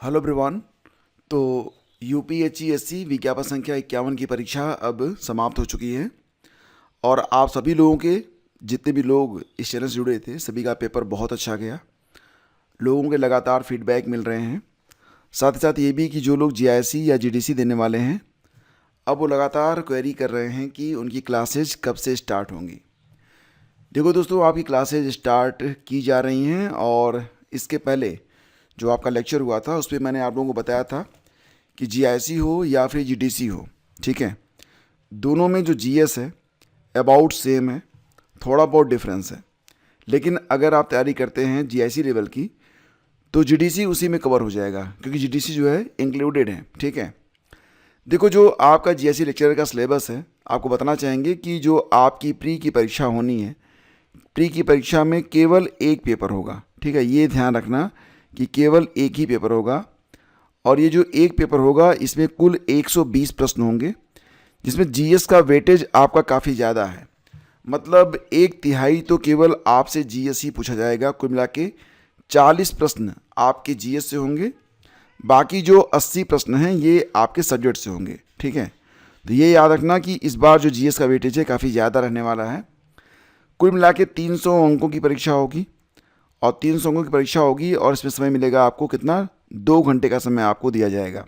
Hello everyone. तो यूपीएचईएससी विज्ञापन संख्या 51 की परीक्षा अब समाप्त हो चुकी है और आप सभी लोगों के जितने भी लोग इस चैनल से जुड़े थे सभी का पेपर बहुत अच्छा गया। लोगों के लगातार फीडबैक मिल रहे हैं। साथ ही साथ ये भी कि जो लोग जीआईएससी या जीडीसी देने वाले हैं अब वो लगातार क्वेरी कर रहे हैं कि उनकी क्लासेज कब से स्टार्ट होंगी। देखो दोस्तों, आपकी क्लासेज स्टार्ट की जा रही हैं और इसके पहले जो आपका लेक्चर हुआ था उस पर मैंने आप लोगों को बताया था कि जीआईएससी हो या फिर जीडीसी हो, ठीक है, दोनों में जो जीएस है अबाउट सेम है, थोड़ा बहुत डिफरेंस है। लेकिन अगर आप तैयारी करते हैं जीआईएससी लेवल की तो जीडीसी उसी में कवर हो जाएगा क्योंकि जीडीसी जो है इंक्लूडेड है, ठीक है। देखो, जो आपका जीआईएससी लेक्चर का सिलेबस है आपको बताना चाहेंगे कि जो आपकी प्री की परीक्षा होनी है, प्री की परीक्षा में केवल एक पेपर होगा, ठीक है। ये ध्यान रखना कि केवल एक ही पेपर होगा और ये जो एक पेपर होगा इसमें कुल 120 प्रश्न होंगे जिसमें जीएस का वेटेज आपका काफ़ी ज़्यादा है। मतलब एक तिहाई तो केवल आपसे जीएस ही पूछा जाएगा। कुल मिला के 40 प्रश्न आपके जीएस से होंगे, बाकी जो 80 प्रश्न हैं ये आपके सब्जेक्ट से होंगे, ठीक है। तो ये याद रखना कि इस बार जो जीएस का वेटेज है काफ़ी ज़्यादा रहने वाला है। कुल मिला के 300 अंकों की परीक्षा होगी और 300 अंकों की परीक्षा होगी और इसमें समय मिलेगा आपको कितना, 2 घंटे का समय आपको दिया जाएगा।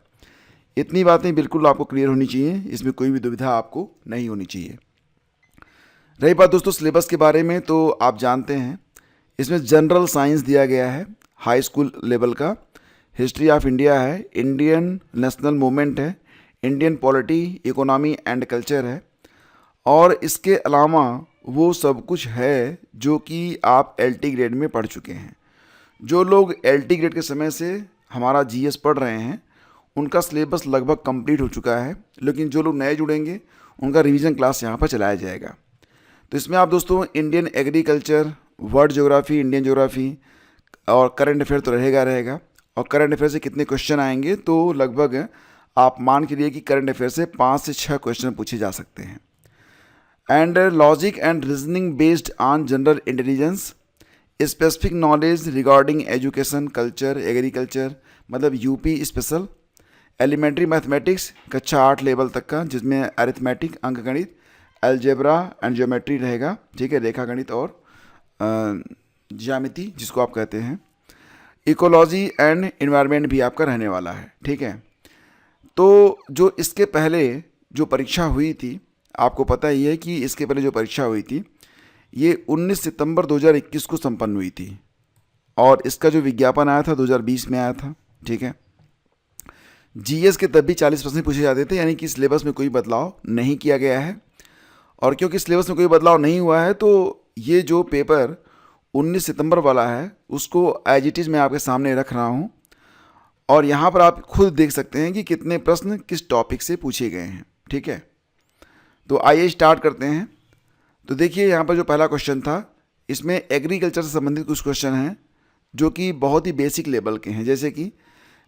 इतनी बातें बिल्कुल आपको क्लियर होनी चाहिए, इसमें कोई भी दुविधा आपको नहीं होनी चाहिए। रही बात दोस्तों सिलेबस के बारे में, तो आप जानते हैं इसमें जनरल साइंस दिया गया है हाई स्कूल लेवल का, हिस्ट्री ऑफ इंडिया है, इंडियन नेशनल मूवमेंट है, Indian polity, economy and culture है और इसके अलावा वो सब कुछ है जो कि आप एलटी ग्रेड में पढ़ चुके हैं। जो लोग एलटी ग्रेड के समय से हमारा जीएस पढ़ रहे हैं उनका सिलेबस लगभग कंप्लीट हो चुका है, लेकिन जो लोग नए जुड़ेंगे उनका रिवीजन क्लास यहाँ पर चलाया जाएगा। तो इसमें आप दोस्तों Indian agriculture, world geography, Indian geography और करंट अफेयर तो रहेगा। और करंट अफेयर से कितने क्वेश्चन आएंगे, तो लगभग आप मान के लिए कि करंट अफेयर से 5 से 6 क्वेश्चन पूछे जा सकते हैं। And logic and reasoning based on general intelligence, specific knowledge regarding education, culture, agriculture, मतलब यूपी स्पेशल, एलिमेंट्री मैथमेटिक्स कक्षा 8 लेवल तक का जिसमें अरिथमेटिक, अंकगणित, अलजेब्रा एंड ज्योमेट्री रहेगा, ठीक है, रेखा गणित और ज्यामिति जिसको आप कहते हैं, इकोलॉजी एंड इन्वायरमेंट भी आपका रहने वाला है, ठीक है। तो जो इसके पहले जो परीक्षा हुई थी आपको पता ही है कि इसके पहले जो परीक्षा हुई थी ये 19 सितंबर 2021 को संपन्न हुई थी और इसका जो विज्ञापन आया था 2020 में आया था, ठीक है। जीएस के तब भी 40 प्रश्न पूछे जाते थे, यानी कि सिलेबस में कोई बदलाव नहीं किया गया है। और क्योंकि सिलेबस में कोई बदलाव नहीं हुआ है तो ये जो पेपर 19 सितंबर वाला है उसको एज इट इज़ मैं आपके सामने रख रहा हूँ और यहाँ पर आप खुद देख सकते हैं कि कितने प्रश्न किस टॉपिक से पूछे गए हैं, ठीक है। तो आइए स्टार्ट करते हैं। तो देखिए यहाँ पर जो पहला क्वेश्चन था इसमें एग्रीकल्चर से संबंधित कुछ क्वेश्चन हैं जो कि बहुत ही बेसिक लेवल के हैं, जैसे कि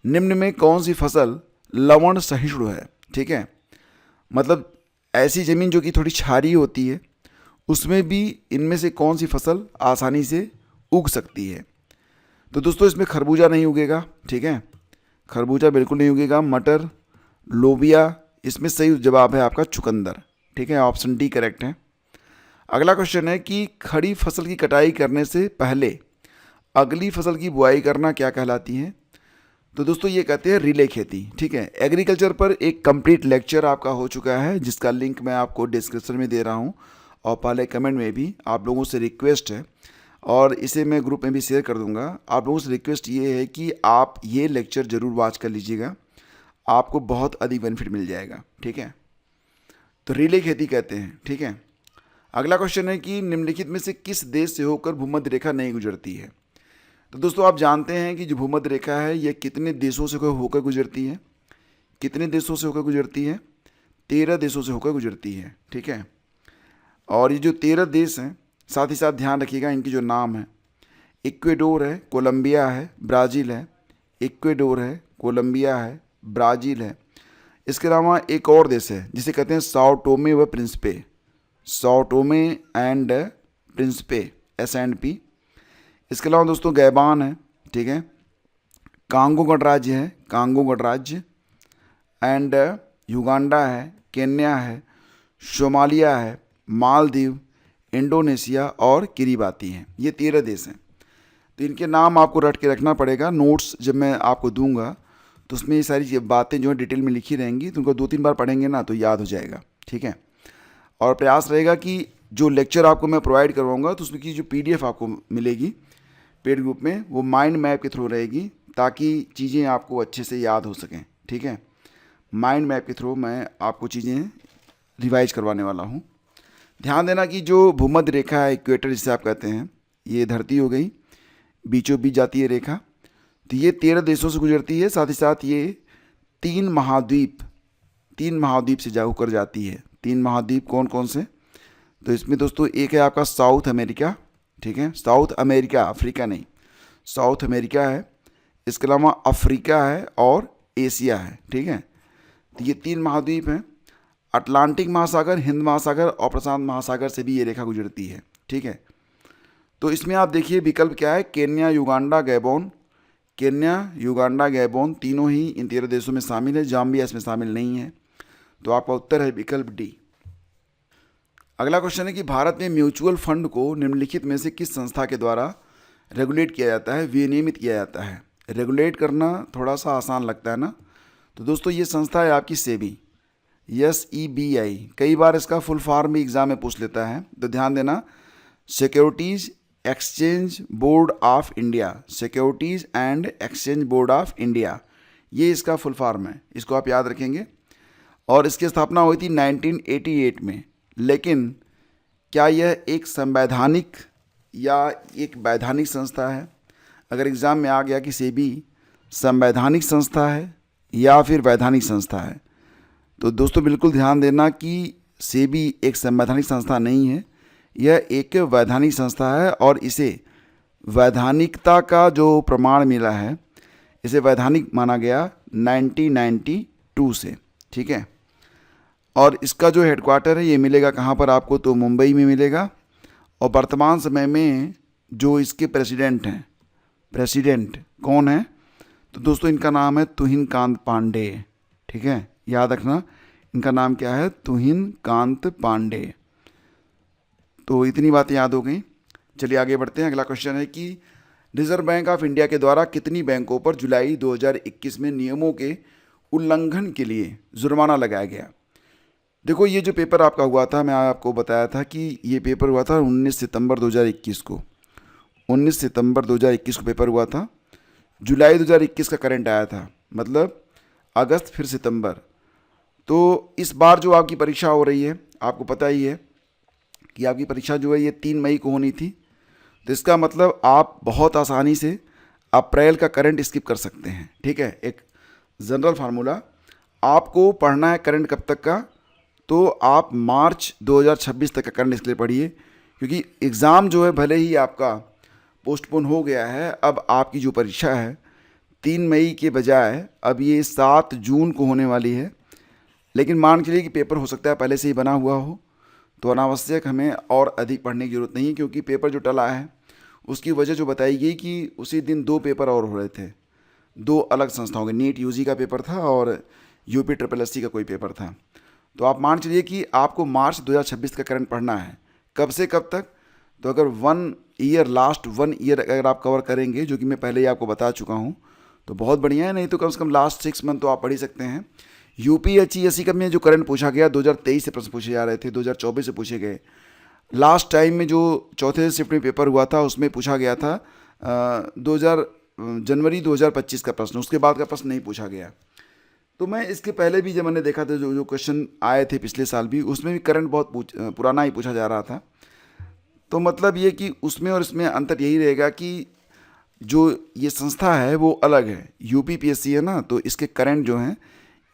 निम्न में कौन सी फसल लवण सहिष्णु है, ठीक है। मतलब ऐसी ज़मीन जो कि थोड़ी क्षारीय होती है उसमें भी इनमें से कौन सी फसल आसानी से उग सकती है। तो दोस्तों इसमें खरबूजा नहीं उगेगा, ठीक है, खरबूजा बिल्कुल नहीं उगेगा। मटर, लोबिया, इसमें सही जवाब है आपका चुकंदर, ठीक है, ऑप्शन डी करेक्ट है। अगला क्वेश्चन है कि खड़ी फसल की कटाई करने से पहले अगली फसल की बुआई करना क्या कहलाती है। तो दोस्तों ये कहते हैं रिले खेती, ठीक है। एग्रीकल्चर पर एक कंप्लीट लेक्चर आपका हो चुका है जिसका लिंक मैं आपको डिस्क्रिप्शन में दे रहा हूँ और पहले कमेंट में भी आप लोगों से रिक्वेस्ट है और इसे मैं ग्रुप में भी शेयर कर दूंगा। आप लोगों से रिक्वेस्ट ये है कि आप ये लेक्चर ज़रूर वॉच कर लीजिएगा, आपको बहुत अधिक बेनिफिट मिल जाएगा, ठीक है। तो रिले खेती कहते हैं, ठीक है। अगला क्वेश्चन है कि निम्नलिखित में से किस देश से होकर भूमध्य रेखा नहीं गुजरती है। तो दोस्तों आप जानते हैं कि जो भूमध्य रेखा है ये कितने देशों से होकर गुजरती है, कितने देशों से होकर गुजरती है, 13 देशों से होकर गुजरती है, ठीक है। और ये जो 13 देश हैं साथ ही साथ ध्यान रखिएगा इनके जो नाम है, इक्वेडोर है, कोलंबिया है, ब्राज़ील है, इक्वेडोर है, कोलंबिया है, ब्राज़ील है। इसके अलावा एक और देश है जिसे कहते हैं साओ टोमे व Principe, Sao Thome and Principe, SNP। इसके अलावा दोस्तों गैबान है, ठीक है, कांगो गणराज्य है, कांगो गणराज्य, एंड युगांडा है, केन्या है, सोमालिया है, मालदीव, इंडोनेशिया और किरीबाती हैं। ये 13 देश हैं। तो इनके नाम आपको रट के रखना पड़ेगा। नोट्स जब मैं आपको दूंगा तो उसमें ये सारी बातें जो है डिटेल में लिखी रहेंगी, तो उनको 2-3 बार पढ़ेंगे ना तो याद हो जाएगा, ठीक है। और प्रयास रहेगा कि जो लेक्चर आपको मैं प्रोवाइड करवाऊंगा तो उसमें की जो PDF आपको मिलेगी पेड ग्रुप में, वो माइंड मैप के थ्रू रहेगी, ताकि चीज़ें आपको अच्छे से याद हो सकें, ठीक है। माइंड मैप के थ्रू मैं आपको चीज़ें रिवाइज करवाने वाला हूँ। ध्यान देना कि जो भूमध्य रेखा है, इक्वेटर जिसे आप कहते हैं, ये धरती हो गई, बीचों बीच जाती है रेखा, तो ये 13 देशों से गुजरती है। साथ ही साथ ये 3 महाद्वीप से होकर जाती है। 3 महाद्वीप कौन कौन से? तो इसमें दोस्तों एक है आपका साउथ अमेरिका, ठीक है, साउथ अमेरिका, अफ्रीका नहीं, साउथ अमेरिका है। इसके अलावा अफ्रीका है और एशिया है, ठीक है। तो ये 3 महाद्वीप हैं। अटलांटिक महासागर, हिंद महासागर और प्रशांत महासागर से भी ये रेखा गुजरती है, ठीक है। तो इसमें आप देखिए विकल्प क्या है, Kenya, Uganda, Gabon. Kenya, Uganda, Gabon तीनों ही इन 13 देशों में शामिल है। जाम्बिया इसमें शामिल नहीं है। तो आपका उत्तर है विकल्प डी। अगला क्वेश्चन है कि भारत में म्यूचुअल फंड को निम्नलिखित में से किस संस्था के द्वारा रेगुलेट किया जाता है, विनियमित किया जाता है? रेगुलेट करना थोड़ा सा आसान लगता है ना। तो दोस्तों ये संस्था है आपकी सेबी, SEBI। कई बार इसका फुल फॉर्म भी एग्जाम में पूछ लेता है, तो ध्यान देना, securities exchange board of India, securities and exchange board of India, ये इसका फुल फॉर्म है, इसको आप याद रखेंगे। और इसकी स्थापना हुई थी 1988 में। लेकिन क्या यह एक संवैधानिक या एक वैधानिक संस्था है? अगर एग्ज़ाम में आ गया कि सेबी संवैधानिक संस्था है या फिर वैधानिक संस्था है, तो दोस्तों बिल्कुल ध्यान देना कि सेबी एक संवैधानिक संस्था नहीं है, यह एक वैधानिक संस्था है। और इसे वैधानिकता का जो प्रमाण मिला है, इसे वैधानिक माना गया 1992 से, ठीक है। और इसका जो हेडक्वार्टर है ये मिलेगा कहाँ पर आपको? तो मुंबई में मिलेगा। और वर्तमान समय में जो इसके प्रेसिडेंट हैं, प्रेसिडेंट कौन है? तो दोस्तों इनका नाम है तुहिन कांत पांडे, ठीक है, याद रखना इनका नाम क्या है, तुहिन कांत पांडे। तो इतनी बातें याद हो गई। चलिए आगे बढ़ते हैं। अगला क्वेश्चन है कि रिजर्व बैंक ऑफ इंडिया के द्वारा कितनी बैंकों पर जुलाई 2021 में नियमों के उल्लंघन के लिए जुर्माना लगाया गया? देखो ये जो पेपर आपका हुआ था, मैं आपको बताया था कि ये पेपर हुआ था 19 सितंबर 2021 को। 19 सितंबर 2021 को पेपर हुआ था। जुलाई 2021 का करंट आया था, मतलब अगस्त फिर सितंबर। तो इस बार जो आपकी परीक्षा हो रही है, आपको पता ही है कि आपकी परीक्षा जो है ये 3 मई को होनी थी। तो इसका मतलब आप बहुत आसानी से अप्रैल का करंट स्किप कर सकते हैं, ठीक है। एक जनरल फार्मूला, आपको पढ़ना है करंट कब तक का? तो आप मार्च 2026 तक का करंट इसलिए पढ़िए, क्योंकि एग्ज़ाम जो है भले ही आपका पोस्टपोन हो गया है, अब आपकी जो परीक्षा है 3 मई के बजाय अब ये 7 जून को होने वाली है। लेकिन मान के चलिए कि पेपर हो सकता है पहले से ही बना हुआ हो, तो अनावश्यक हमें और अधिक पढ़ने की ज़रूरत नहीं है, क्योंकि पेपर जो टला है उसकी वजह जो बताई गई कि उसी दिन 2 पेपर और हो रहे थे, 2 अलग संस्थाओं के, नीट UG का पेपर था और UPSSC का कोई पेपर था। तो आप मान चलिए कि आपको मार्च 2026 का करंट पढ़ना है। कब से कब तक? तो अगर 1 ईयर, लास्ट 1 ईयर अगर आप कवर करेंगे, जो कि मैं पहले ही आपको बता चुका हूँ, तो बहुत बढ़िया है। नहीं तो कम से कम लास्ट 6 मंथ तो आप पढ़ ही सकते हैं। UPSC का में जो करंट पूछा गया 2023 से प्रश्न पूछे जा रहे थे, 2024 से पूछे गए। लास्ट टाइम में जो चौथे शिफ्ट में पेपर हुआ था उसमें पूछा गया था जनवरी 2025 का प्रश्न, उसके बाद का प्रश्न नहीं पूछा गया। तो मैं इसके पहले भी जब मैंने देखा था जो क्वेश्चन आए थे पिछले साल भी, उसमें भी करंट बहुत पुराना ही पूछा जा रहा था। तो मतलब ये कि उसमें और इसमें अंतर यही रहेगा कि जो ये संस्था है वो अलग है, UPSC है ना, तो इसके करंट जो हैं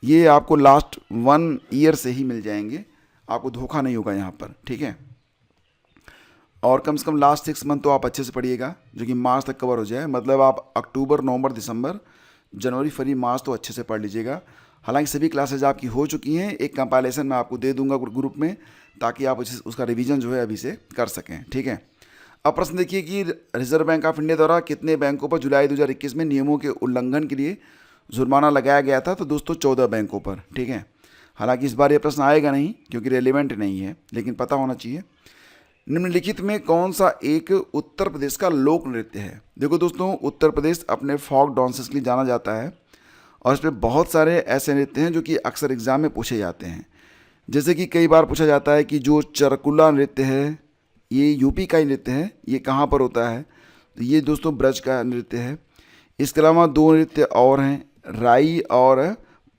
ये आपको लास्ट 1 ईयर से ही मिल जाएंगे, आपको धोखा नहीं होगा यहाँ पर, ठीक है। और कम से कम लास्ट 6 मंथ तो आप अच्छे से पढ़िएगा, जो कि मार्च तक कवर हो जाए। मतलब आप अक्टूबर, नवंबर, दिसंबर, जनवरी, फरवरी, मार्च तो अच्छे से पढ़ लीजिएगा। हालांकि सभी क्लासेज आपकी हो चुकी हैं, एक कंपाइलेशन मैं आपको दे दूंगा ग्रुप में, ताकि आप उसका रिवीजन जो है अभी से कर सकें, ठीक है। अब प्रश्न देखिए कि रिजर्व बैंक ऑफ इंडिया द्वारा कितने बैंकों पर जुलाई 2021 में नियमों के उल्लंघन के लिए जुर्माना लगाया गया था? तो दोस्तों 14 बैंकों पर। ठीक है, हालांकि इस बार ये प्रश्न आएगा नहीं क्योंकि रेलिवेंट नहीं है, लेकिन पता होना चाहिए। निम्नलिखित में कौन सा एक उत्तर प्रदेश का लोक नृत्य है? देखो दोस्तों, उत्तर प्रदेश अपने फॉक डांसेस के लिए जाना जाता है और इस पर बहुत सारे ऐसे नृत्य हैं जो कि अक्सर एग्जाम में पूछे जाते हैं। जैसे कि कई बार पूछा जाता है कि जो चरकुला नृत्य है ये यूपी का ही नृत्य है, ये कहाँ पर होता है? तो ये दोस्तों ब्रज का नृत्य है। इसके अलावा दो नृत्य और हैं, राई और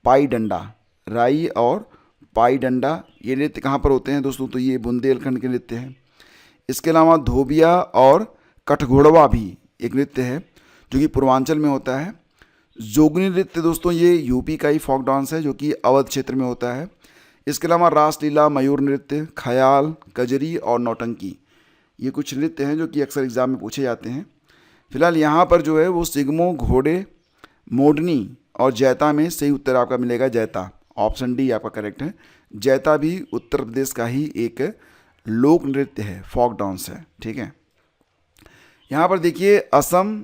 पाई डंडा। राई और पाई डंडा ये नृत्य कहाँ पर होते हैं दोस्तों? तो ये बुंदेलखंड के नृत्य हैं। इसके अलावा धोबिया और कठघोड़वा भी एक नृत्य है जो कि पूर्वांचल में होता है। जोगनी नृत्य दोस्तों ये यूपी का ही फोक डांस है जो कि अवध क्षेत्र में होता है। इसके अलावा रासलीला, मयूर नृत्य, ख्याल, कजरी और नौटंकी ये कुछ नृत्य हैं जो कि अक्सर एग्जाम में पूछे जाते हैं। फिलहाल यहाँ पर जो है वो सिगमो, घोड़े, मोडनी और जैता में सही उत्तर आपका मिलेगा जैता। ऑप्शन डी आपका करेक्ट है। जैता भी उत्तर प्रदेश का ही एक लोक नृत्य है, फोक डांस है। ठीक है, यहाँ पर देखिए असम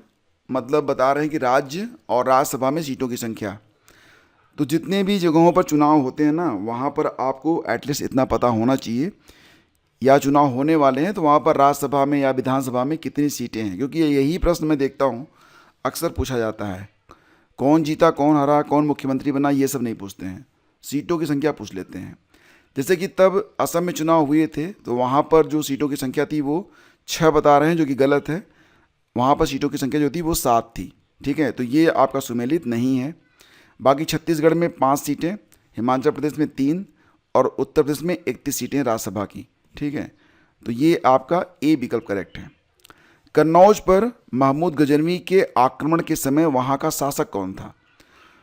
मतलब बता रहे हैं कि राज्य और राज्यसभा में सीटों की संख्या। तो जितने भी जगहों पर चुनाव होते हैं ना, वहाँ पर आपको एटलीस्ट इतना पता होना चाहिए, या चुनाव होने वाले हैं तो वहाँ पर राज्यसभा में या विधानसभा में कितनी सीटें हैं, क्योंकि यही प्रश्न मैं देखता हूँ अक्सर पूछा जाता है। कौन जीता, कौन हारा, कौन मुख्यमंत्री बना, ये सब नहीं पूछते हैं, सीटों की संख्या पूछ लेते हैं। जैसे कि तब असम में चुनाव हुए थे तो वहाँ पर जो सीटों की संख्या थी वो 6 बता रहे हैं, जो कि गलत है। वहाँ पर सीटों की संख्या जो थी वो 7 थी। ठीक है, तो ये आपका सुमेलित नहीं है। बाकी छत्तीसगढ़ में 5 सीटें, हिमाचल प्रदेश में 3 और उत्तर प्रदेश में 31 सीटें राज्यसभा की। ठीक है, तो ये आपका ए विकल्प करेक्ट है। कन्नौज पर महमूद गजनवी के आक्रमण के समय वहाँ का शासक कौन था?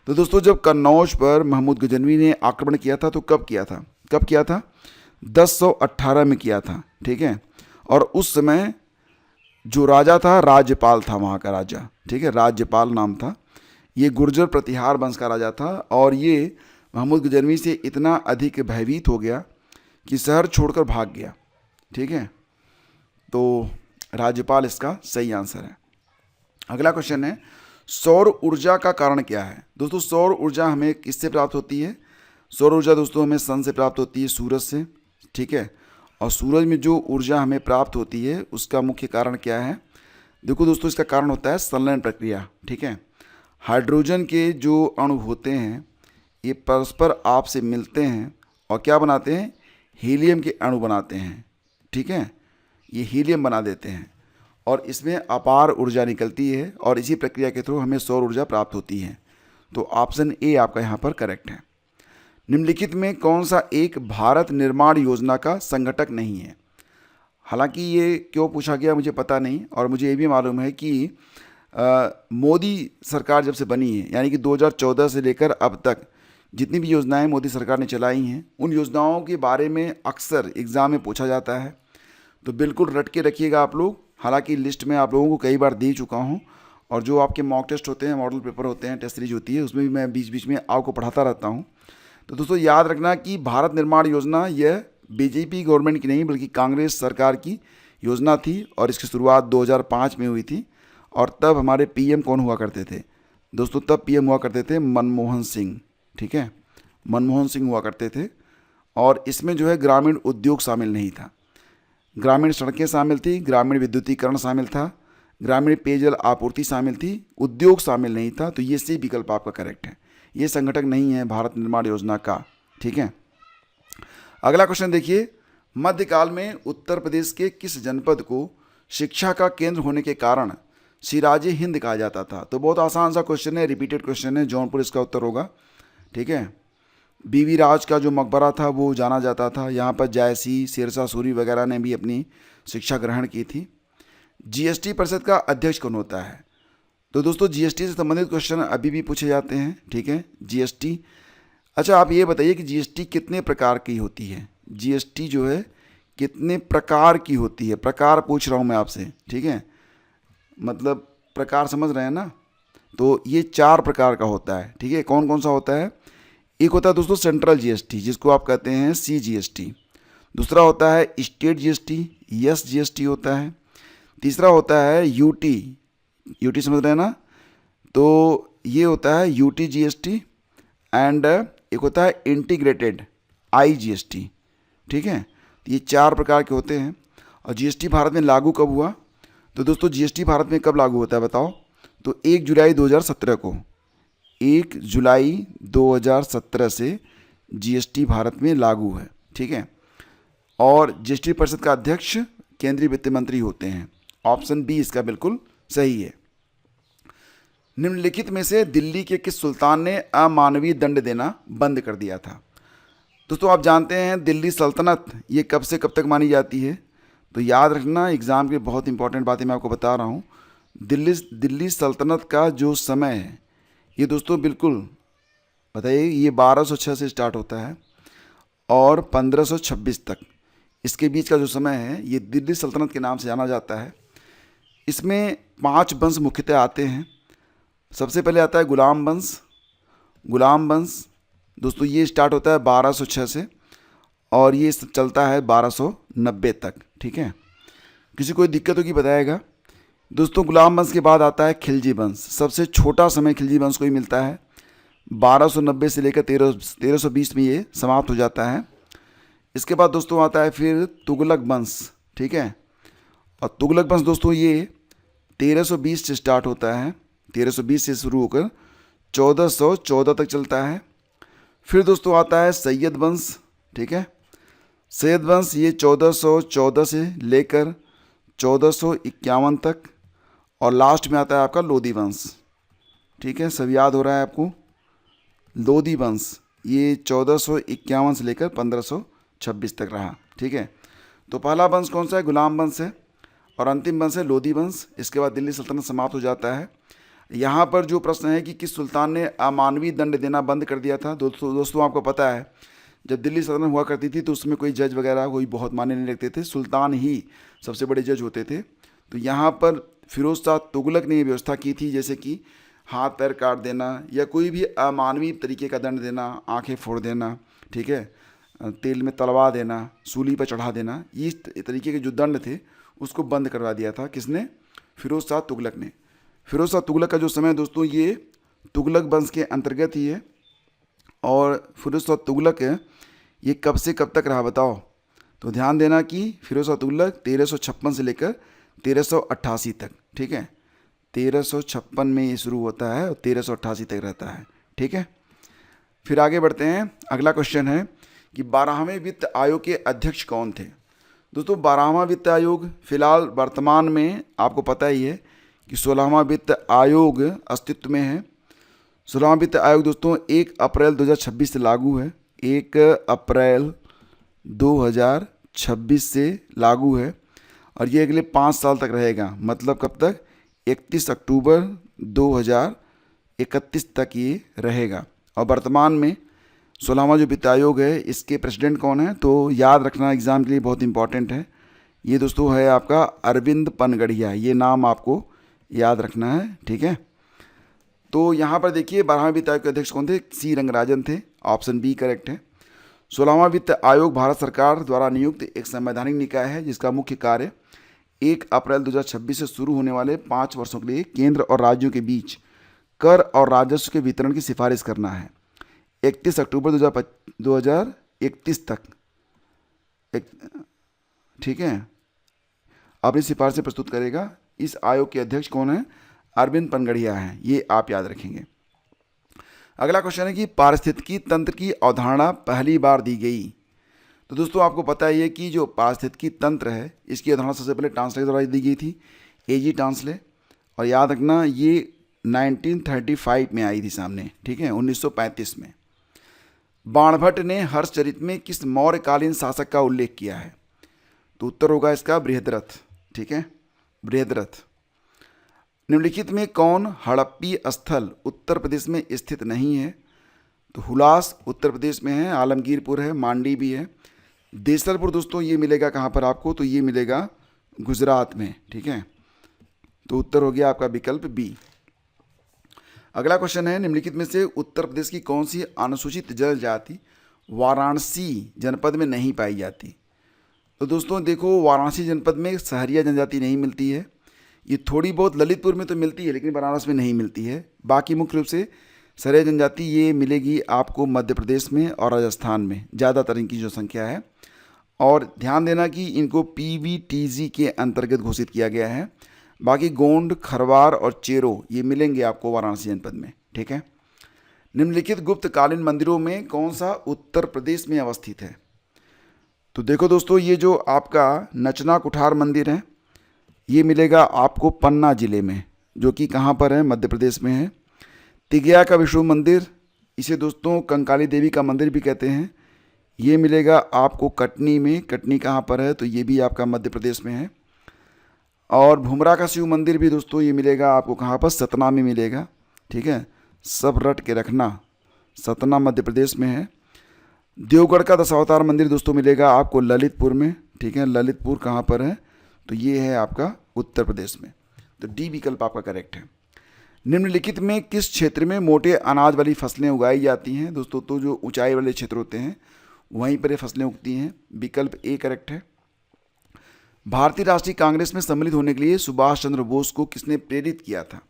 तो दोस्तों जब कन्नौज पर महमूद गजनवी ने आक्रमण किया था तो कब किया था? 1018 में किया था। ठीक है, और उस समय जो राजा था राज्यपाल था वहाँ का राजा। ठीक है, राज्यपाल नाम था। ये गुर्जर प्रतिहार वंश का राजा था और ये महमूद गजनवी से इतना अधिक भयभीत हो गया कि शहर छोड़कर भाग गया। ठीक है, तो राज्यपाल इसका सही आंसर है। अगला क्वेश्चन है सौर ऊर्जा का कारण क्या है? दोस्तों सौर ऊर्जा हमें किससे प्राप्त होती है? सौर ऊर्जा दोस्तों हमें सन से प्राप्त होती है, सूरज से। ठीक है, और सूरज में जो ऊर्जा हमें प्राप्त होती है उसका मुख्य कारण क्या है? देखो दोस्तों इसका कारण होता है संलयन प्रक्रिया। ठीक है, हाइड्रोजन के जो अणु होते हैं ये परस्पर आपसे मिलते हैं और क्या बनाते हैं? हीलियम के अणु बनाते हैं। ठीक है, ये हीलियम बना देते हैं और इसमें अपार ऊर्जा निकलती है और इसी प्रक्रिया के थ्रू हमें सौर ऊर्जा प्राप्त होती है। तो ऑप्शन ए आपका यहाँ पर करेक्ट है। निम्नलिखित में कौन सा एक भारत निर्माण योजना का संगठक नहीं है? हालांकि ये क्यों पूछा गया मुझे पता नहीं, और मुझे ये भी मालूम है कि मोदी सरकार जब से बनी है, यानी कि 2014 से लेकर अब तक जितनी भी योजनाएं मोदी सरकार ने चलाई हैं उन योजनाओं के बारे में अक्सर एग्ज़ाम में पूछा जाता है। तो बिल्कुल रट के रखिएगा आप लोग। हालांकि लिस्ट में आप लोगों को कई बार दे चुका हूं, और जो आपके मॉक टेस्ट होते हैं, मॉडल पेपर होते हैं, टेस्ट सीरीज होती है, उसमें भी मैं बीच बीच में आपको पढ़ाता रहता हूं। तो दोस्तों याद रखना कि भारत निर्माण योजना यह बीजेपी गवर्नमेंट की नहीं बल्कि कांग्रेस सरकार की योजना थी और इसकी शुरुआत 2005 में हुई थी। और तब हमारे पीएम कौन हुआ करते थे? दोस्तों तब पीएम हुआ करते थे मनमोहन सिंह। ठीक है, मनमोहन सिंह हुआ करते थे। और इसमें जो है ग्रामीण उद्योग शामिल नहीं था, ग्रामीण सड़कें शामिल थी, ग्रामीण विद्युतीकरण शामिल था, ग्रामीण पेयजल आपूर्ति शामिल थी, उद्योग शामिल नहीं था। तो ये सी विकल्प आपका करेक्ट है। ये संगठक नहीं है भारत निर्माण योजना का। ठीक है, अगला क्वेश्चन देखिए, मध्यकाल में उत्तर प्रदेश के किस जनपद को शिक्षा का केंद्र होने के कारण सिराजे हिंद कहा जाता था? तो बहुत आसान सा क्वेश्चन है, रिपीटेड क्वेश्चन है, जौनपुर इसका उत्तर होगा। ठीक है, बीवी राज का जो मकबरा था वो जाना जाता था। यहाँ पर जायसी, शेरशाह सूरी वगैरह ने भी अपनी शिक्षा ग्रहण की थी। जीएसटी परिषद का अध्यक्ष कौन होता है? तो दोस्तों जीएसटी से संबंधित क्वेश्चन अभी भी पूछे जाते हैं। ठीक है, जीएसटी। अच्छा आप ये बताइए कि जीएसटी कितने प्रकार की होती है? जीएसटी जो है कितने प्रकार की होती है? प्रकार पूछ रहा हूँ मैं आपसे। ठीक है, मतलब प्रकार समझ रहे हैं ना? तो ये 4 प्रकार का होता है। ठीक है, कौन कौन सा होता है? एक होता है दोस्तों सेंट्रल जीएसटी, जिसको आप कहते हैं सीजीएसटी। दूसरा होता है स्टेट जीएसटी, यस जीएसटी होता है। तीसरा होता है यूटी, यूटी समझ रहे हैं ना, तो ये होता है यूटी जीएसटी, एंड एक होता है इंटीग्रेटेड आईजीएसटी, ठीक है। तो ये 4 प्रकार के होते हैं। और जीएसटी भारत में लागू कब हुआ? तो दोस्तों जीएसटी भारत में कब लागू होता है बताओ? तो 1 जुलाई 2017 को, 1 जुलाई 2017 से जीएसटी भारत में लागू है, ठीक है। और जीएसटी परिषद का अध्यक्ष केंद्रीय वित्त मंत्री होते हैं। ऑप्शन बी इसका बिल्कुल सही है। निम्नलिखित में से दिल्ली के किस सुल्तान ने अमानवीय दंड देना बंद कर दिया था? दोस्तों आप जानते हैं दिल्ली सल्तनत ये कब से कब तक मानी जाती है? तो याद रखना, एग्ज़ाम की बहुत इंपॉर्टेंट बातें मैं आपको बता रहा हूँ। दिल्ली सल्तनत का जो समय है ये दोस्तों बिल्कुल बताइए, ये 1206 से स्टार्ट होता है और 1526 तक, इसके बीच का जो समय है ये दिल्ली सल्तनत के नाम से जाना जाता है। इसमें 5 वंश मुख्यतः आते हैं। सबसे पहले आता है गुलाम वंश। गुलाम वंश दोस्तों ये स्टार्ट होता है 1206 से और ये चलता है 1290 तक, ठीक है। किसी कोई दिक्कत होगी बताएगा। दोस्तों गुलाम वंश के बाद आता है खिलजी वंश। सबसे छोटा समय खिलजी वंश को ही मिलता है, 1290 से लेकर 1320 में ये समाप्त हो जाता है। इसके बाद दोस्तों आता है फिर तुगलक वंश, ठीक है। और तुगलक वंश दोस्तों ये 1320 से स्टार्ट होता है, 1320 से शुरू होकर 1414 तक चलता है। फिर दोस्तों आता है सैयद वंश, ठीक है। सैयद वंश ये 1414 से लेकर 1451 तक। और लास्ट में आता है आपका लोधी वंश, ठीक है। सब याद हो रहा है आपको? लोधी वंश ये 1451 से लेकर 1526 तक रहा, ठीक है। तो पहला वंश कौन सा है? गुलाम वंश है। और अंतिम वंश है लोधी वंश। इसके बाद दिल्ली सल्तनत समाप्त हो जाता है। यहाँ पर जो प्रश्न है कि किस सुल्तान ने अमानवीय दंड देना बंद कर दिया था? दोस्तों आपको पता है जब दिल्ली सल्तनत हुआ करती थी तो उसमें कोई जज वगैरह कोई बहुत मायने नहीं रखते थे, सुल्तान ही सबसे बड़े जज होते थे। तो यहाँ पर फिरोज शाह तुगलक ने ये व्यवस्था की थी, जैसे कि हाथ पैर काट देना या कोई भी अमानवीय तरीके का दंड देना, आंखें फोड़ देना, ठीक है, तेल में तलवा देना, सूली पर चढ़ा देना, इस तरीके के जो दंड थे उसको बंद करवा दिया था। किसने? फिरोज शाह तुगलक ने। फिरोज शाह तुगलक का जो समय दोस्तों ये तुगलक वंश के अंतर्गत ही है। और फिरोज शाह तुगलक ये कब से कब तक रहा बताओ? तो ध्यान देना कि फिरोज शाह तुगलक 1356 से लेकर 1388 तक, ठीक है। 1356 में ये शुरू होता है और 1388 तक रहता है, ठीक है। फिर आगे बढ़ते हैं। अगला क्वेश्चन है कि 12वें वित्त आयोग के अध्यक्ष कौन थे? दोस्तों 12वां वित्त आयोग फिलहाल वर्तमान में आपको पता ही है कि 16वां वित्त आयोग अस्तित्व में है। 16वां वित्त आयोग दोस्तों 1 अप्रैल 2026 से लागू है। 1 अप्रैल 2026 से लागू है और ये अगले 5 साल तक रहेगा। मतलब कब तक? 31 अक्टूबर 2031 तक ये रहेगा। और वर्तमान में 16वां जो वित्त आयोग है इसके प्रेसिडेंट कौन है? तो याद रखना, एग्ज़ाम के लिए बहुत इंपॉर्टेंट है। ये दोस्तों है आपका अरविंद पनगड़िया, ये नाम आपको याद रखना है, ठीक है। तो यहाँ पर देखिए 12वें वित्त आयोग के अध्यक्ष कौन थे? सी रंगराजन थे। ऑप्शन बी करेक्ट है। 16वां वित्त आयोग भारत सरकार द्वारा नियुक्त एक संवैधानिक निकाय है जिसका मुख्य कार्य 1 अप्रैल 2026 से शुरू होने वाले 5 वर्षों के लिए केंद्र और राज्यों के बीच कर और राजस्व के वितरण की सिफारिश करना है। 31 अक्टूबर 2031 तक, ठीक है, अपनी सिफारिशें प्रस्तुत करेगा। इस आयोग के अध्यक्ष कौन है? अरविंद पनगड़िया हैं, ये आप याद रखेंगे। अगला क्वेश्चन है कि पारिस्थितिकी तंत्र की अवधारणा पहली बार दी गई। तो दोस्तों आपको पता ही है कि जो पारिस्थितिकी तंत्र है इसकी अवधारणा सबसे पहले टांसले द्वारा दी गई थी, एजी टांसले। और याद रखना ये 1935 में आई थी सामने, ठीक है, 1935 में। बाणभट्ट ने हर्षचरित में किस मौर्यकालीन शासक का उल्लेख किया है? तो उत्तर होगा इसका बृहद्रथ, ठीक है, बृहद्रथ। निम्नलिखित में कौन हड़प्पी स्थल उत्तर प्रदेश में स्थित नहीं है? तो हुलास उत्तर प्रदेश में है, आलमगीरपुर है, मांडी भी है। देसलपुर दोस्तों ये मिलेगा कहाँ पर आपको? तो ये मिलेगा गुजरात में, ठीक है। तो उत्तर हो गया आपका विकल्प बी। अगला क्वेश्चन है निम्नलिखित में से उत्तर प्रदेश की कौन सी अनुसूचित जनजाति वाराणसी जनपद में नहीं पाई जाती? तो दोस्तों देखो, वाराणसी जनपद में सहरिया जनजाति नहीं मिलती है। ये थोड़ी बहुत ललितपुर में तो मिलती है, लेकिन बनारस में नहीं मिलती है। बाकी मुख्य रूप से सहरिया जनजाति ये मिलेगी आपको मध्य प्रदेश में और राजस्थान में, ज़्यादातर इनकी जो संख्या है। और ध्यान देना कि इनको पीवीटीजी के अंतर्गत घोषित किया गया है। बाकी गोंड, खरवार और चेरो ये मिलेंगे आपको वाराणसी जनपद में, ठीक है। निम्नलिखित गुप्तकालीन मंदिरों में कौन सा उत्तर प्रदेश में अवस्थित है? तो देखो दोस्तों, ये जो आपका नचना कुठार मंदिर है, ये मिलेगा आपको पन्ना जिले में, जो कि कहाँ पर है? मध्य प्रदेश में है। तिगया का विष्णु मंदिर, इसे दोस्तों कंकाली देवी का मंदिर भी कहते हैं, ये मिलेगा आपको कटनी में। कटनी कहाँ पर है? तो ये भी आपका मध्य प्रदेश में है। और भुमरा का शिव मंदिर भी दोस्तों ये मिलेगा आपको कहाँ पर? सतना में मिलेगा, ठीक है। सब रट के रखना, सतना मध्य प्रदेश में है। देवगढ़ का दशावतार मंदिर दोस्तों मिलेगा आपको ललितपुर में, ठीक है। ललितपुर कहाँ पर है? तो ये है आपका उत्तर प्रदेश में। तो डी विकल्प आपका करेक्ट है। निम्नलिखित में किस क्षेत्र में मोटे अनाज वाली फसलें उगाई जाती हैं? दोस्तों तो जो ऊंचाई वाले क्षेत्र होते हैं वहीं पर ये फसलें उगती हैं। विकल्प ए करेक्ट है। भारतीय राष्ट्रीय कांग्रेस में सम्मिलित होने के लिए सुभाष चंद्र बोस को किसने प्रेरित किया था?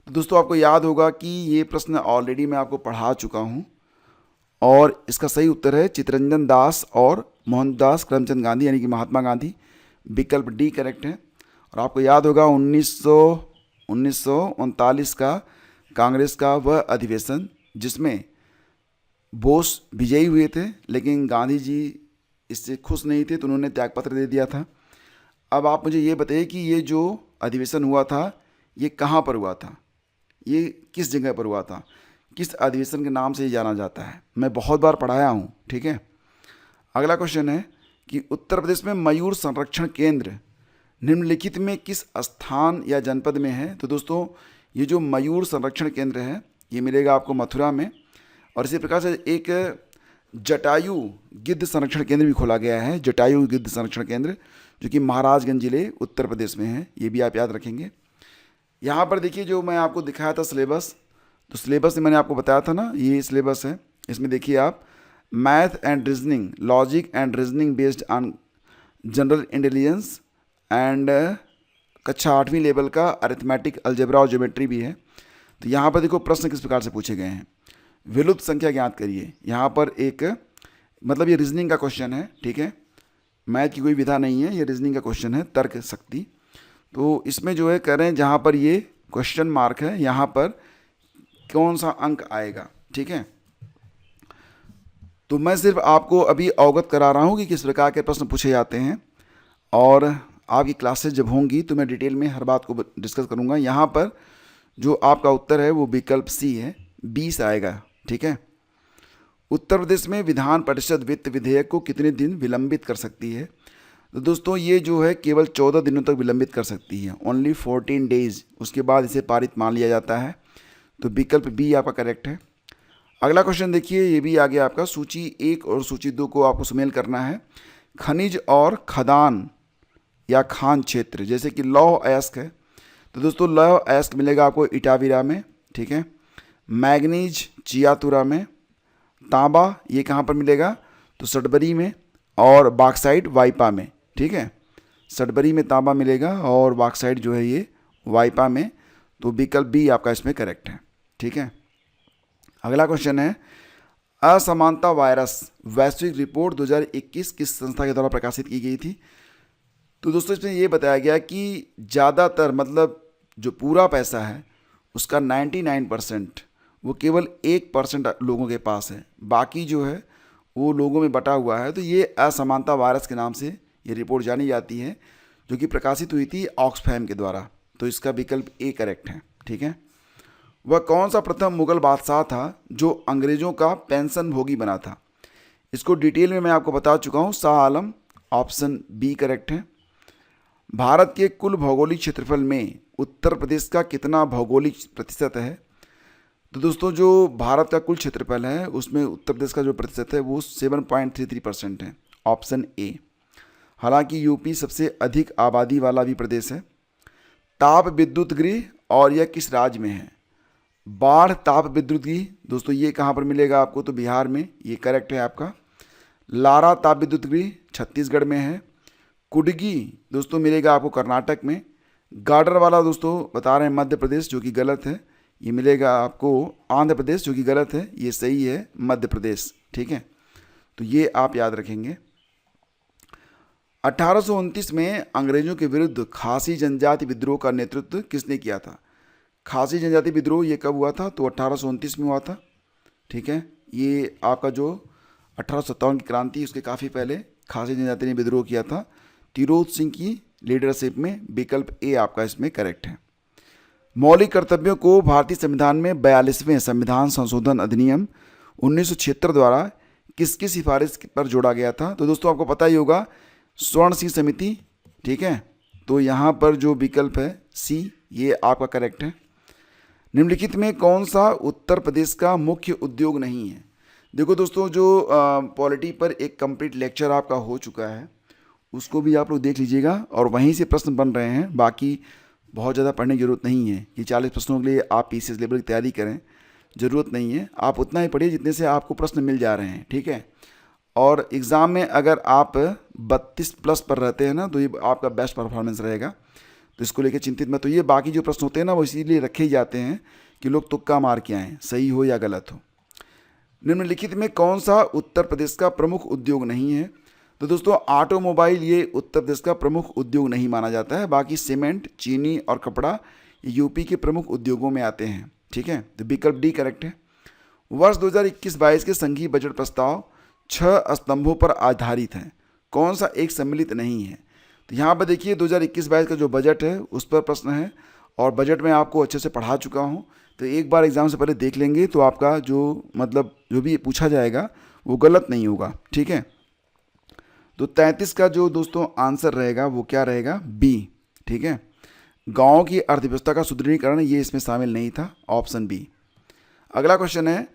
तो दोस्तों आपको याद होगा कि ये प्रश्न ऑलरेडी मैं आपको पढ़ा चुका हूँ, और इसका सही उत्तर है चित्तरंजन दास और मोहनदास करमचंद गांधी, यानी कि महात्मा गांधी। विकल्प डी करेक्ट है। और आपको याद होगा 1939 का कांग्रेस का वह अधिवेशन जिसमें बोस विजयी हुए थे, लेकिन गांधी जी इससे खुश नहीं थे, तो उन्होंने त्यागपत्र दे दिया था। अब आप मुझे ये बताइए कि ये जो अधिवेशन हुआ था ये कहाँ पर हुआ था? ये किस जगह पर हुआ था? किस अधिवेशन के नाम से ये जाना जाता है? मैं बहुत बार पढ़ाया हूँ, ठीक है। अगला क्वेश्चन है कि उत्तर प्रदेश में मयूर संरक्षण केंद्र निम्नलिखित में किस स्थान या जनपद में है? तो दोस्तों ये जो मयूर संरक्षण केंद्र है ये मिलेगा आपको मथुरा में। और इसी प्रकार से एक जटायु गिद्ध संरक्षण केंद्र भी खोला गया है, जटायु गिद्ध संरक्षण केंद्र, जो कि महाराजगंज जिले उत्तर प्रदेश में है। ये भी आप याद रखेंगे। यहाँ पर देखिए जो मैं आपको दिखाया था सिलेबस, तो सिलेबस में मैंने आपको बताया था ना, ये सिलेबस है। इसमें देखिए आप math and reasoning, logic and reasoning based on general intelligence and कक्षा 8वीं लेवल का अरिथमेटिक, अलजेब्रा और ज्योमेट्री भी है। तो यहाँ पर देखो प्रश्न किस प्रकार से पूछे गए हैं। विलुप्त संख्या ज्ञात करिए। यहाँ पर एक मतलब ये रीजनिंग का क्वेश्चन है, ठीक है। मैथ की कोई विधा नहीं है, ये रीजनिंग का क्वेश्चन है, तर्क शक्ति। तो इसमें जो है कह रहे हैं जहाँ पर ये क्वेश्चन मार्क है यहाँ पर कौन सा अंक आएगा, ठीक है। तो मैं सिर्फ आपको अभी अवगत करा रहा हूँ कि किस प्रकार के प्रश्न पूछे जाते हैं, और आपकी क्लासेस जब होंगी तो मैं डिटेल में हर बात को डिस्कस करूँगा। यहाँ पर जो आपका उत्तर है वो विकल्प सी है, 20 आएगा, ठीक है। उत्तर प्रदेश में विधान परिषद वित्त विधेयक को कितने दिन विलंबित कर सकती है? तो दोस्तों ये जो है केवल 14 दिनों तक विलंबित कर सकती है, ओनली 14 डेज। उसके बाद इसे पारित मान लिया जाता है। तो विकल्प बी आपका करेक्ट है। अगला क्वेश्चन देखिए, ये भी आ गया आपका। सूची 1 और सूची 2 को आपको सुमेल करना है। खनिज और खदान या खान क्षेत्र, जैसे कि लौह अयस्क है, तो दोस्तों लौह अयस्क मिलेगा आपको इटावीरा में, ठीक है। मैग्नीज चियातुरा में। तांबा ये कहाँ पर मिलेगा? तो सडबरी में। और बॉक्साइट वाइपा में, ठीक है। सडबरी में तांबा मिलेगा और बॉक्साइट जो है ये वाइपा में। तो विकल्प बी आपका इसमें करेक्ट है, ठीक है। अगला क्वेश्चन है, असमानता वायरस वैश्विक रिपोर्ट 2021 किस संस्था के द्वारा प्रकाशित की गई थी? तो दोस्तों इसमें ये बताया गया कि ज़्यादातर मतलब जो पूरा पैसा है उसका 99% वो केवल 1% लोगों के पास है, बाकी जो है वो लोगों में बटा हुआ है। तो ये असमानता वायरस के नाम से ये रिपोर्ट जानी जाती है, जो कि प्रकाशित हुई थी ऑक्सफैम के द्वारा। तो इसका विकल्प ए करेक्ट है, ठीक है। वह कौन सा प्रथम मुगल बादशाह था जो अंग्रेज़ों का पेंशन भोगी बना था? इसको डिटेल में मैं आपको बता चुका हूँ, Shah Alam. Option B correct है। भारत के कुल भौगोलिक क्षेत्रफल में उत्तर प्रदेश का कितना भौगोलिक प्रतिशत है? तो दोस्तों जो भारत का कुल क्षेत्रफल है उसमें उत्तर प्रदेश का जो प्रतिशत है वो 7.33% है, ऑप्शन ए। हालांकि यूपी सबसे अधिक आबादी वाला भी प्रदेश है। ताप विद्युत गृह और यह किस राज्य में है? बाढ़ ताप विद्युत गृह दोस्तों ये कहाँ पर मिलेगा आपको? तो बिहार में, ये करेक्ट है आपका। लारा ताप विद्युत गृह छत्तीसगढ़ में है। कुडगी दोस्तों मिलेगा आपको कर्नाटक में। गार्डर वाला दोस्तों बता रहे हैं मध्य प्रदेश, जो कि गलत है। ये मिलेगा आपको आंध्र प्रदेश, जो कि गलत है। ये सही है मध्य प्रदेश, ठीक है। तो ये आप याद रखेंगे। 1829 में अंग्रेजों के विरुद्ध खासी जनजाति विद्रोह का नेतृत्व किसने किया था? खासी जनजाति विद्रोह ये कब हुआ था? तो 1829 में हुआ था, ठीक है। ये आपका जो 1857 की क्रांति, उसके काफ़ी पहले खासी जनजाति ने विद्रोह किया था, तिरोध सिंह की लीडरशिप में। विकल्प ए आपका इसमें करेक्ट है। मौलिक कर्तव्यों को भारतीय संविधान में 42वें संविधान संशोधन अधिनियम 1976 द्वारा किसकी सिफारिश पर जोड़ा गया था? तो दोस्तों आपको पता ही होगा, स्वर्ण सिंह समिति, ठीक है। तो यहाँ पर जो विकल्प है सी, ये आपका करेक्ट है। निम्नलिखित में कौन सा उत्तर प्रदेश का मुख्य उद्योग नहीं है? देखो दोस्तों, जो पॉलिटी पर एक कंप्लीट लेक्चर आपका हो चुका है, उसको भी आप लोग देख लीजिएगा, और वहीं से प्रश्न बन रहे हैं। बाकी बहुत ज़्यादा पढ़ने की ज़रूरत नहीं है कि 40 प्रश्नों के लिए आप पीसीएस लेवल की तैयारी करें, ज़रूरत नहीं है। आप उतना ही पढ़िए जितने से आपको प्रश्न मिल जा रहे हैं, ठीक है। और एग्ज़ाम में अगर आप 32 प्लस पर रहते हैं ना, तो ये आपका बेस्ट परफॉर्मेंस रहेगा। तो इसको लेकर चिंतित मत होइए। बाकी जो प्रश्न होते हैं ना, वो इसीलिए रखे ही जाते हैं कि लोग तुक्का मार के आएँ, सही हो या गलत हो। निम्नलिखित में कौन सा उत्तर प्रदेश का प्रमुख उद्योग नहीं है? तो दोस्तों ऑटोमोबाइल ये उत्तर प्रदेश का प्रमुख उद्योग नहीं माना जाता है। बाकी सीमेंट, चीनी और कपड़ा यूपी के प्रमुख उद्योगों में आते हैं, ठीक है। तो विकल्प डी करेक्ट है। वर्ष 2021-22 के संघीय बजट प्रस्ताव 6 स्तंभों पर आधारित है, कौन सा एक सम्मिलित नहीं है? तो यहाँ पर देखिए 2021-22 का जो बजट है उस पर प्रश्न है, और बजट में आपको अच्छे से पढ़ा चुका हूँ। तो एक बार एग्ज़ाम से पहले देख लेंगे तो आपका जो मतलब जो भी पूछा जाएगा वो गलत नहीं होगा, ठीक है। तो 33 का जो दोस्तों आंसर रहेगा वो क्या रहेगा? बी, ठीक है। गाँव की अर्थव्यवस्था का सुदृढ़ीकरण, ये इसमें शामिल नहीं था, ऑप्शन बी। अगला क्वेश्चन है,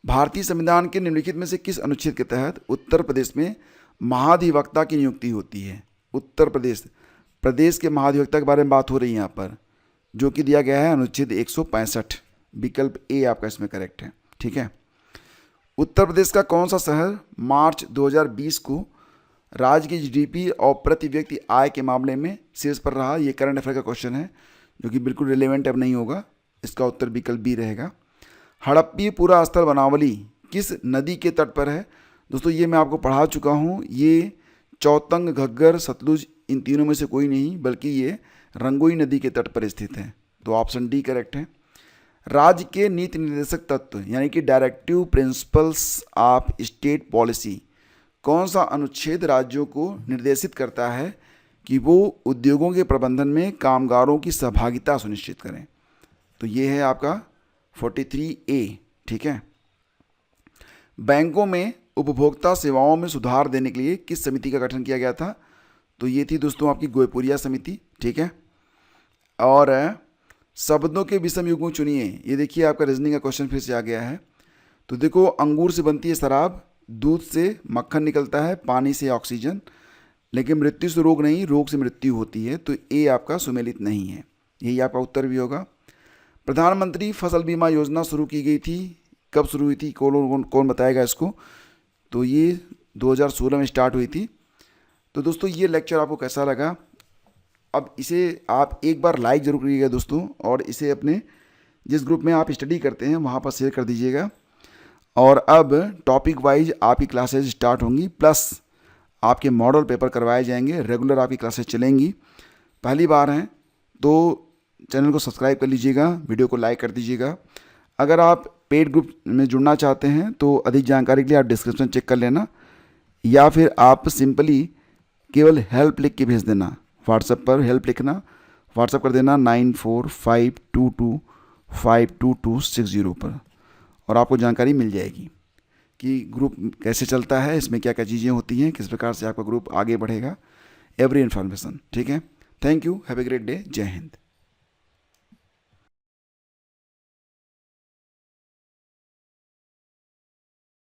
भारतीय संविधान के निम्नलिखित में से किस अनुच्छेद के तहत उत्तर प्रदेश में महाधिवक्ता की नियुक्ति होती है? उत्तर प्रदेश के महाधिवक्ता के बारे में बात हो रही है यहाँ पर, जो कि दिया गया है अनुच्छेद 165। विकल्प ए आपका इसमें करेक्ट है, ठीक है। उत्तर प्रदेश का कौन सा शहर मार्च 2020 को राज्य की जीडीपी और प्रति व्यक्ति आय के मामले में शीर्ष पर रहा? ये करंट अफेयर का क्वेश्चन है, जो कि बिल्कुल रिलेवेंट अब नहीं होगा। इसका उत्तर विकल्प बी रहेगा। हड़प्पी पुरास्थल वनावली किस नदी के तट पर है? दोस्तों ये मैं आपको पढ़ा चुका हूँ। ये चौतंग, घग्गर, सतलुज, इन तीनों में से कोई नहीं, बल्कि ये रंगोई नदी के तट पर स्थित है। तो ऑप्शन डी करेक्ट है। राज्य के नीति निर्देशक तत्व यानी कि directive principles of state policy, कौन सा अनुच्छेद राज्यों को निर्देशित करता है कि वो उद्योगों के प्रबंधन में कामगारों की सहभागिता सुनिश्चित करें? तो ये है आपका 43A, ठीक है। बैंकों में उपभोक्ता सेवाओं में सुधार देने के लिए किस समिति का गठन किया गया था? तो ये थी दोस्तों आपकी गोयपुरिया समिति, ठीक है। और शब्दों के विषम युग्म चुनिए, ये देखिए आपका रीजनिंग का क्वेश्चन फिर से आ गया है। तो देखो, अंगूर से बनती है शराब, दूध से मक्खन निकलता है, पानी से ऑक्सीजन, लेकिन मृत्यु से रोग नहीं, रोग से मृत्यु होती है। तो ए आपका सुमेलित नहीं है, यही आपका उत्तर भी होगा। प्रधानमंत्री फसल बीमा योजना शुरू की गई थी, कब शुरू हुई थी? कौन बताएगा इसको? तो ये 2016 में स्टार्ट हुई थी। तो दोस्तों ये लेक्चर आपको कैसा लगा? अब इसे आप एक बार लाइक ज़रूर करिएगा दोस्तों, और इसे अपने जिस ग्रुप में आप स्टडी करते हैं वहाँ पर शेयर कर दीजिएगा। और अब टॉपिक वाइज आपकी क्लासेज स्टार्ट होंगी, प्लस आपके मॉडल पेपर करवाए जाएंगे, रेगुलर आपकी क्लासेज चलेंगी। पहली बार हैं तो चैनल को सब्सक्राइब कर लीजिएगा, वीडियो को लाइक कर दीजिएगा। अगर आप पेड ग्रुप में जुड़ना चाहते हैं तो अधिक जानकारी के लिए आप डिस्क्रिप्शन चेक कर लेना, या फिर आप सिंपली केवल हेल्प लिख के भेज देना। व्हाट्सएप पर हेल्प लिखना, व्हाट्सएप कर देना 9452252260 पर, और आपको जानकारी मिल जाएगी कि ग्रुप कैसे चलता है, इसमें क्या क्या चीज़ें होती हैं, किस प्रकार से आपका ग्रुप आगे बढ़ेगा, एवरी इन्फॉर्मेशन, ठीक है। Thank you, have a great day, जय हिंद।